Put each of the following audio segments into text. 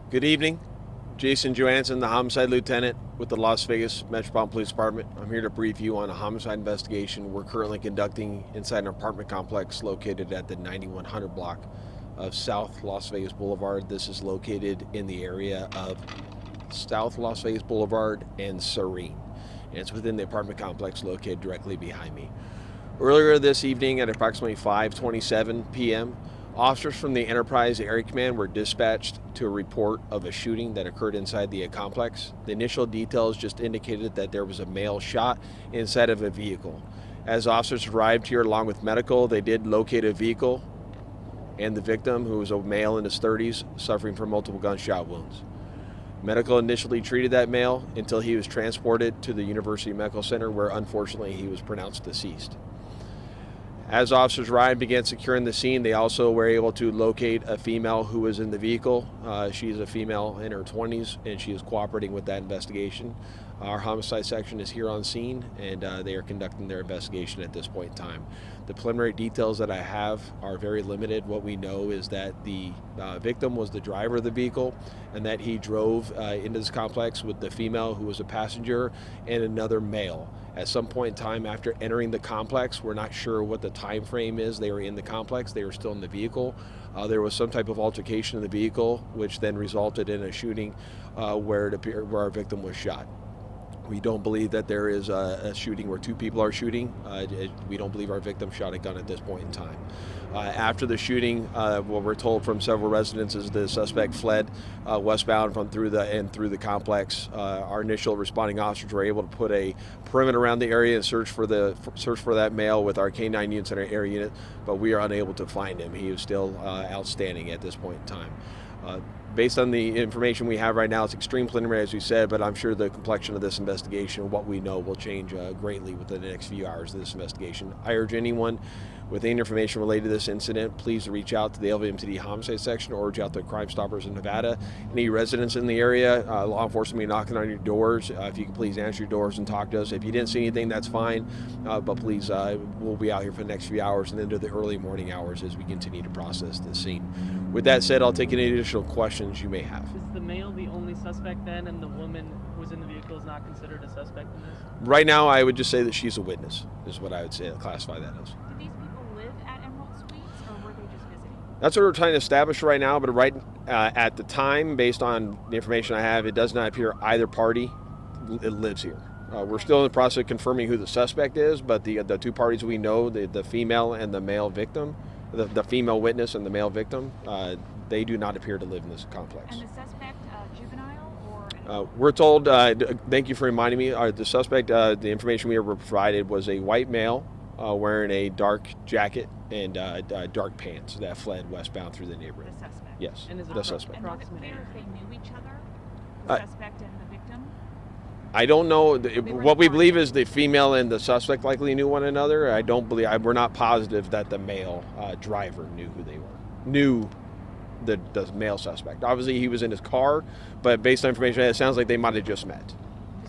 Good evening. Jason Johansson, the homicide lieutenant with the Las Vegas Metropolitan Police Department. I'm here to brief you on a homicide investigation we're currently conducting inside an apartment complex located at the 9100 block of South Las Vegas Boulevard. This is located in the area of South Las Vegas Boulevard and Serene. And it's within the apartment complex located directly behind me. Earlier this evening at approximately 5:27 p.m., officers from the Enterprise Area Command were dispatched to a report of a shooting that occurred inside the complex. The initial details just indicated that there was a male shot inside of a vehicle. As officers arrived here along with medical, they did locate a vehicle and the victim, who was a male in his 30s, suffering from multiple gunshot wounds. Medical initially treated that male until he was transported to the University Medical Center, where unfortunately he was pronounced deceased. As officers arrived and began securing the scene, they also were able to locate a female who was in the vehicle. She's a female in her 20s, and she is cooperating with that investigation. Our homicide section is here on scene, and they are conducting their investigation at this point in time. The preliminary details that I have are very limited. What we know is that the victim was the driver of the vehicle, and that he drove into this complex with the female who was a passenger and another male. At some point in time after entering the complex, we're not sure what the time frame is. They were in the complex, they were still in the vehicle. There was some type of altercation in the vehicle, which then resulted in a shooting where our victim was shot. We don't believe that there is a shooting where two people are shooting. We don't believe our victim shot a gun at this point in time. After the shooting, what we're told from several residents is the suspect fled westbound through the complex. Our initial responding officers were able to put a perimeter around the area and search for that male with our K9 units and our air unit, but we are unable to find him. He is still outstanding at this point in time. Based on the information we have right now, it's extreme preliminary, as we said, but I'm sure the complexion of this investigation, what we know, will change greatly within the next few hours of this investigation. I urge anyone with any information related to this incident, please reach out to the LVMTD homicide section or reach out to Crime Stoppers in Nevada. Any residents in the area, law enforcement will be knocking on your doors. If you can please answer your doors and talk to us. If you didn't see anything, that's fine, but please, we'll be out here for the next few hours and into the early morning hours as we continue to process this scene. With that said, I'll take any additional questions you may have. Is the male the only suspect then, and the woman who was in the vehicle is not considered a suspect in this? Right now, I would just say that she's a witness, is what I would say, classify that as. Did these people live at Emerald Suites, or were they just visiting? That's what we're trying to establish right now, but right at the time, based on the information I have, it does not appear either party lives here. We're still in the process of confirming who the suspect is, but the two parties we know, the female and the male victim, the female witness and the male victim, they do not appear to live in this complex. And the suspect, juvenile or? We're told, thank you for reminding me, the suspect, the information we were provided was a white male wearing a dark jacket and dark pants that fled westbound through the neighborhood. The suspect? Yes, And is it the suspect. And was it clear if they knew each other, the suspect and the victim? I don't know. were What we in believe car is the female and the suspect likely knew one another. I don't believe, we're not positive that the male driver knew who they were, knew the male suspect. Obviously, he was in his car, but based on information, it sounds like they might have just met.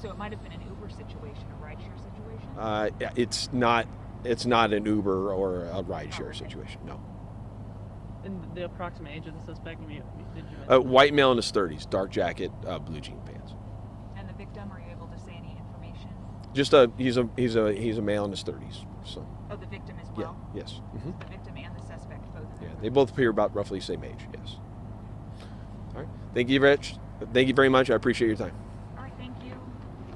So it might have been an Uber situation, a rideshare situation? It's not an Uber or a rideshare situation, no. And the approximate age of the suspect, did you mention? White male in his 30s, dark jacket, blue jean pants. And the victim, are you able to say any information? Just he's a male in his 30s. So Oh, the victim as well? yeah, yes. Mm-hmm. The victim and the suspect both in Yeah, their they both appear about roughly the same age. Yes. All right. Thank you very much. I appreciate your time.